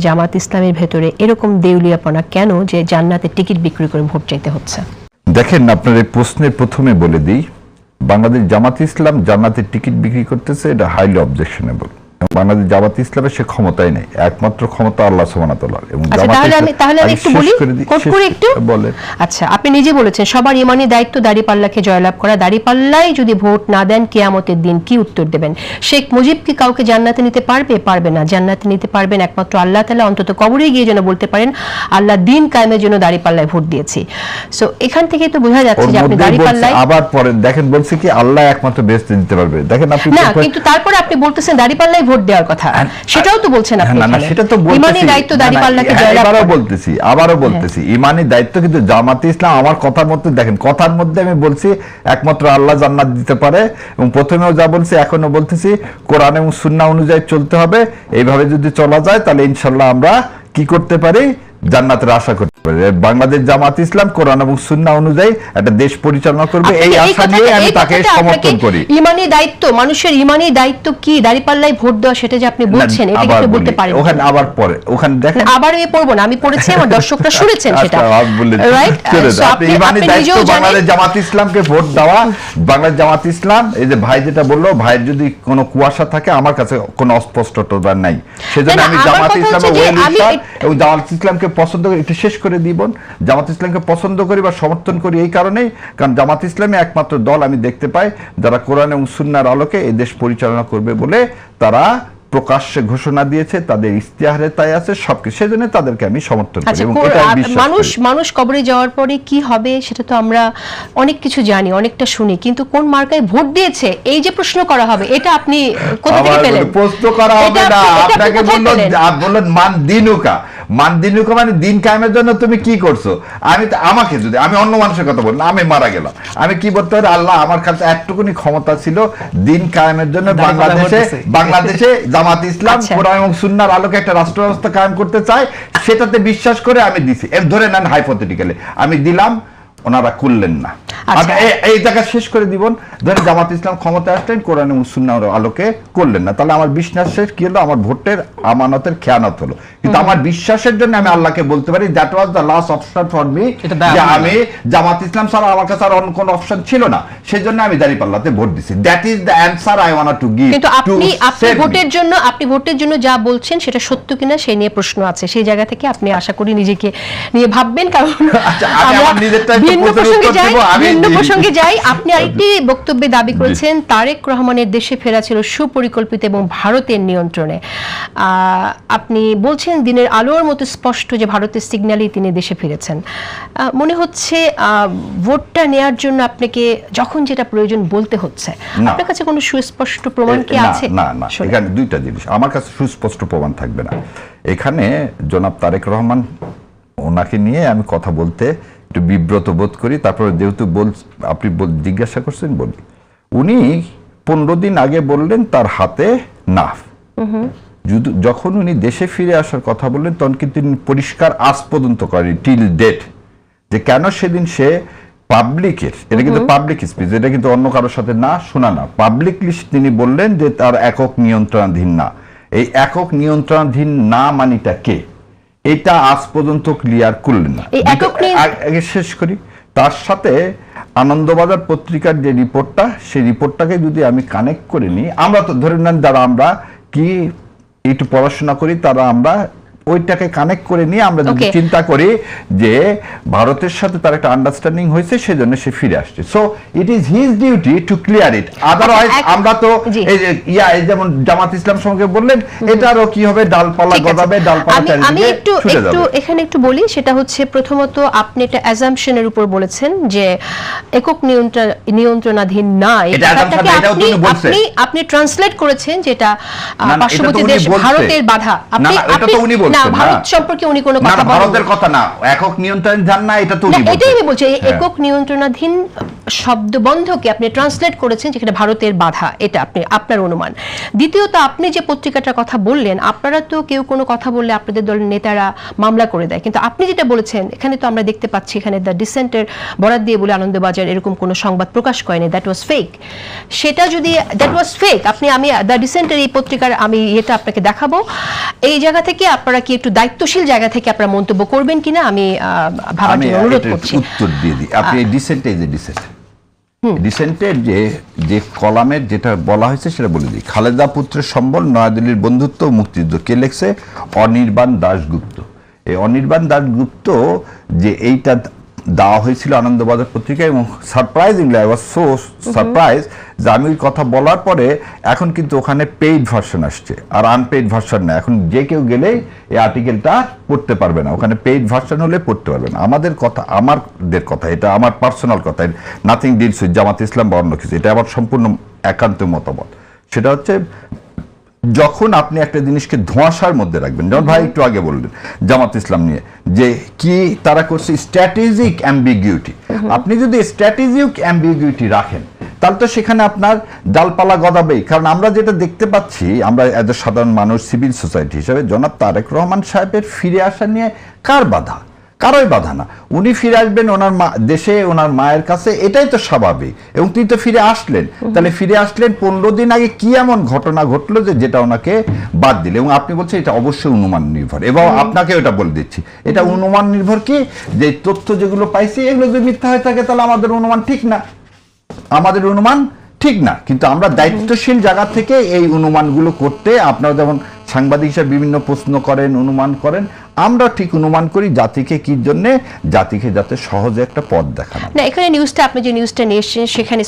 জামাত ইসলামের ভেতরে এরকম দেউলিয়াপনা কেন যে জান্নাতের টিকিট বিক্রি করে ভোট চাইতে হচ্ছে? দেখেন, আপনার এই প্রশ্নের প্রথমে বলে দিই, বাংলাদেশ জামাত ইসলাম জান্নাতের টিকিট বিক্রি করতেছে, এটা হাইলি অবজেকশনেবল। বাংলাদেশ জামাত ইসলামের সে ক্ষমতাই নেই, একমাত্র ক্ষমতা আল্লাহ সুবহানাহু ওয়া তাআলার। এবং তাহলে আমি একটু বলি, কোট করে একটু বলেন। আচ্ছা, আপনি নিজে বলেছেন সবার ইমানি দায়িত্ব দাঁড়িপাল্লাকে জয়লাভ করা, দাঁড়িপাল্লাই যদি ভোট না দেন কিয়ামতের দিন কি উত্তর দেবেন? শেখ মুজিব কি কাউকে জান্নাতে নিতে পারবে? পারবে না। জান্নাতে নিতে পারবেন একমাত্র আল্লাহ তাআলা। অন্তত কবরে গিয়ে যেন বলতে পারেন আল্লাহ দিন কায়েমের জন্য দাঁড়িপাল্লায় ভোট দিয়েছি। সো এখান থেকে তো বোঝা যাচ্ছে যে আপনি দাঁড়িপাল্লায় আবার পরে দেখেন বলছে কি আল্লাহ একমাত্র বেহেশতে দিতে পারবে। দেখেন আপনি না, কিন্তু তারপরে আপনি বলতেছেন দাঁড়িপাল্লায় ভোট দেওয়ার কথা, সেটাও তো বলছেন আপনি। না, সেটা তো বলতেছি, ইমানি দায়িত্ব দাঁড়িপাল্লাকে জয়লাভ করা। আবারও বলতেছি ইমানি দায়িত্ব, কিন্তু জামাতে ইসলাম আমার কথার মধ্যে দেখেন, কথার মধ্যে আমি বলছি একমাত্র আল্লাহ জান্নাত দিতে পারে, এবং প্রথমেও যা বলছি এখনো বলতেছি কোরআন এবং সুন্নাহ অনুযায়ী চলতে হবে। এইভাবে যদি চলা যায় তাহলে ইনশাআল্লাহ আমরা কি করতে পারি, জান্নাতের আশা করতে পারি। বাংলাদেশ জামাত ইসলাম কোরআন এবং সুন্নাহ অনুযায়ী একটা দেশ পরিচালনা করবে, এই আশা নিয়ে আমি তাকে সমর্থন করি। ইমানি দায়িত্ব, মানুষের ইমানি দায়িত্ব কি দাঁড়িপাল্লায় ভোট দেওয়া, সেটা যে আপনি বলছেন এটা কিন্তু বলতে পারেন। ওখানে আবার পরে ওখানে দেখেন, আবার এ পড়বো না, আমি পড়েছি, আমার দর্শকরা শুনেছেন সেটা, রাইট? আপনি ইমানি দায়িত্ব বাংলাদেশ জামাত ইসলামকে ভোট দেওয়া, বাংলাদেশ জামাত ইসলাম, এই যে ভাই যেটা বললো, ভাইয়ের যদি কোনো কুয়াশা থাকে আমার কাছে কোনো অস্পষ্টতা নাই, সেজন্য আমি জামাত ইসলামের এবং জামাত ইসলামকে পছন্দ করি। একটু শেষ করে দিব, জামাত ইসলামকে পছন্দ করি বা সমর্থন করি এই কারণেই, কারণ জামাত ইসলামী একমাত্র দল আমি দেখতে পাই যারা কোরআন এবং সুন্নাহর আলোকে এই দেশ পরিচালনা করবে বলে তারা প্রকাশ্যে ঘোষণা দিয়েছে, তাদের ইস্তেহারে তাই আছে সবকিছু, সেজন্য তাদেরকে আমি সমর্থন করি এবং এটাই বিশ্বাস করি। মানুষ কবরে যাওয়ার পরে কি হবে সেটা তো আমরা অনেক কিছু জানি, অনেকটা শুনি, কিন্তু কোন মার্কায় ভোট দিয়েছে এই যে প্রশ্ন করা হবে, এটা আপনি কোথা থেকে পেলেন? প্রশ্ন করা হবে না, আপনাকে বললেন মান দিনুকা, মান দিনুকা মানে দিন কায়েমের জন্য তুমি কি করছো। আমি তো আমাকে যদি আমি অন্য মানুষের কথা বলি, আমি মারা গেলাম, আমি কি বলতে পারি, আল্লাহ আমার কাছে একটুকুনি ক্ষমতা ছিল দিন কায়েমের জন্য বাংলাদেশে জামাত ইসলাম কোরআন এবং সুন্নাহর আলোকে একটা রাষ্ট্র ব্যবস্থা কায়েম করতে চায়, সেটাতে বিশ্বাস করে আমি দিছি। ধরে নেন হাইপোথেটিক্যালি আমি দিলাম, ওনারা করলেন না, এই জায়গা শেষ করে দিব। ধরেন জামাত ইসলাম ক্ষমতায় আসলেন, কোরআন এবং সুন্নাহর আলোকে করলেন না, তাহলে আমার বিশ্বাসের কি হলো, আমার ভোটের আমানতের খেয়ানত হলো। কিন্তু আমার বিশ্বাসের জন্য আমি আল্লাহকে বলতে পারি that was the last option for me, যে আমি জামাত ইসলাম ছাড়া আমার কাছে আর অন্য কোনো অপশন ছিল না, সেজন্য আমি দাঁড়িপাল্লাতে ভোট দিছি। That is the answer I want to give. কিন্তু আপনি ভোটের জন্য যা বলছেন সেটা সত্য কিনা সেই নিয়ে প্রশ্ন আছে, সেই জায়গা থেকে আপনি আশা করি নিজেকে নিয়ে ভাববেন, কারণ ভিন্ন প্রসঙ্গে যাই। আপনি আরেকটি বক্তব্যে দাবি করেছেন তারেক রহমানের দেশে ফেরা ছিল সুপরিকল্পিত এবং ভারতের নিয়ন্ত্রণে। আপনি বলছেন দিনের আলোর মতো স্পষ্ট যে ভারতের সিগন্যালেই তিনি দেশে ফিরেছেন। মনে হচ্ছে ভোটটা নেয়ার জন্য আপনাকে যখন যেটা প্রয়োজন বলতে হচ্ছে, আপনার কাছে কোনো সুস্পষ্ট প্রমাণ কি আছে? না, এখানে দুইটা জিনিস, আমার কাছে সুস্পষ্ট প্রমাণ থাকবে না। এখানে জনাব তারেক রহমান, ওনাকে নিয়ে আমি কথা বলতে একটু বিব্রত বোধ করি। তারপরে যেহেতু আপনি জিজ্ঞাসা করছেন বলি, উনি 15 দিন আগে বললেন তার হাতে নাফ। যখন উনি দেশে ফিরে আসার কথা বললেন তখন কিন্তু পরিষ্কার আজ পর্যন্ত করেনি টিল ডেট, যে কেন সেদিন সে পাবলিকের, এটা কিন্তু পাবলিক স্পিচ, এটা কিন্তু অন্য কারোর সাথে না শোনা না, পাবলিকলি তিনি বললেন যে তার একক নিয়ন্ত্রণাধীন না। এই একক নিয়ন্ত্রণাধীন না মানিটা কে, এটা আজ পর্যন্ত ক্লিয়ার করলেন না। আগে শেষ করি, তার সাথে আনন্দবাজার পত্রিকার যে রিপোর্টটা, সেই রিপোর্টটাকে যদি আমি কানেক্ট করে নিই, আমরা তো ধরে নেন যারা আমরা কি একটু পড়াশোনা করি তারা আমরা ওইটাকে কানেক্ট করে নিয়ে আমরা যদি চিন্তা করি যে ভারতের সাথে তার একটা আন্ডারস্ট্যান্ডিং হয়েছে, সেজন্য সে ফিরে আসছে। So it is his duty to clear it, otherwise আমরা তো এই যেমন জামাত ইসলাম সঙ্গে বললেন, এটারও কি হবে, ডালপালা গজাবে, ডালপালা চারিদিকে আমি একটু এখানে একটু বলি, সেটা হচ্ছে প্রথমত আপনি একটা অ্যাজাম্পশনের উপর বলেছেন যে একক নিয়ন্ত্রণাধীন না, আপনি ট্রান্সলেট করেছেন যেটা পার্শ্ববর্তী দেশ ভারতের বাধা। আপনি না, ভারত সম্পর্কে উনি কোনো কথা বলেন, ভারতের কথা না, একক নিয়ন্ত্রণাধীন না, এটা তো উনি বলছেন। এটাই আমি বলছি, একক নিয়ন্ত্রণাধীন শব্দবন্ধকে আপনি ট্রান্সলেট করেছেন যেখানে ভারতের বাধা, এটা আপনি আপনার অনুমান। দ্বিতীয়ত আপনি যে পত্রিকাটার কথা বললেন, আপনারা তো কেউ কোনো কথা বললে আপনাদের দলের নেতারা মামলা করে দেয়, কিন্তু আপনি যেটা বলেছেন এখানে তো আমরা দেখতে পাচ্ছি এখানে দ্য ডিসেন্টের বরাদ দিয়ে বলে আনন্দবাজার এরকম কোনো সংবাদ প্রকাশ করেনি, দ্যাট ওয়াজ ফেক। সেটা যদি দ্যাট ওয়াজ ফেক, আমি দ্য ডিসেন্টের এই পত্রিকার আমি এটা আপনাকে দেখাবো। এই জায়গা থেকে আপনারা কি একটু দায়িত্বশীল জায়গা থেকে আপনারা মন্তব্য করবেন কিনা আমি ভাবার জন্য অনুরোধ করছি। উত্তর দিয়ে দিই, আপনি এই ডিসেন্টে যে ডিসেন্টের যে কলামের যেটা বলা হয়েছে সেটা বলে দিই। খালেদা পুত্রের সম্বল, নয়াদিল্লির বন্ধুত্ব, মুক্তিযুদ্ধ। কে লিখছে? অনির্বাণ দাশগুপ্ত। এই অনির্বাণ দাশগুপ্ত যে এইটা দেওয়া হয়েছিল আনন্দবাজার পত্রিকায়, এবং surprisingly I was so surprise যে আমি ওই কথা বলার পরে এখন কিন্তু ওখানে পেইড ভার্সন আসছে, আর আনপেইড ভার্সন না। এখন যে কেউ গেলেই এই আর্টিকেলটা পড়তে পারবে না, ওখানে পেইড ভার্সন হলে পড়তে পারবে না। আমাদের কথা, এটা আমার পার্সোনাল কথা, নাথিং ডিলস উইথ জামাত ইসলাম বা অন্য কিছু, এটা আমার সম্পূর্ণ একান্ত মতামত। সেটা হচ্ছে যখন আপনি একটা জিনিসকে ধোঁয়াশার মধ্যে রাখবেন, যেমন ভাই একটু আগে বললেন জামাত ইসলাম নিয়ে যে কি তারা করছে স্ট্র্যাটেজিক অ্যাম্বিগুইটি, আপনি যদি স্ট্র্যাটেজিক অ্যাম্বিগুইটি রাখেন তাহলে তো সেখানে আপনার ডালপালা গদাবেই। কারণ আমরা যেটা দেখতে পাচ্ছি, আমরা এজ এ সাধারণ মানুষ, সিভিল সোসাইটি হিসেবে জনাব তারেক রহমান সাহেবের ফিরে আসা নিয়ে কার বাধা? কারোই বাধা না। উনি ফিরে আসবেন ওনার দেশে, ওনার মায়ের কাছে, এটাই তো স্বাভাবিক। এবং তিনি তো ফিরে আসলেন, তাহলে ফিরে আসলেন 15 দিন আগে কি এমন ঘটনা ঘটলো যে যেটা ওনাকে বাদ দিলে? এবং আপনি বলছেন এটা অবশ্যই অনুমান নির্ভর, এবং আপনাকে ওটা বলে দিচ্ছি, এটা অনুমান নির্ভর কি, যে তথ্য যেগুলো পাইছি এগুলো যদি মিথ্যা হয়ে থাকে তাহলে আমাদের অনুমান ঠিক না, আমাদের অনুমান ঠিক না। কিন্তু আমরা দায়িত্বশীল জায়গা থেকে এই অনুমানগুলো করতে, আপনারা যেমন সাংবাদিক হিসেবে বিভিন্ন প্রশ্ন করেন, অনুমান করেন, আমরা ঠিক অনুমান করি জাতিকে কি জন্য, জাতিকে যাতে সহজে একটা পথ দেখানো। না, এখানে নিউজটা আপনি যে নিউজটা নিয়ে এসেছেন সেখানে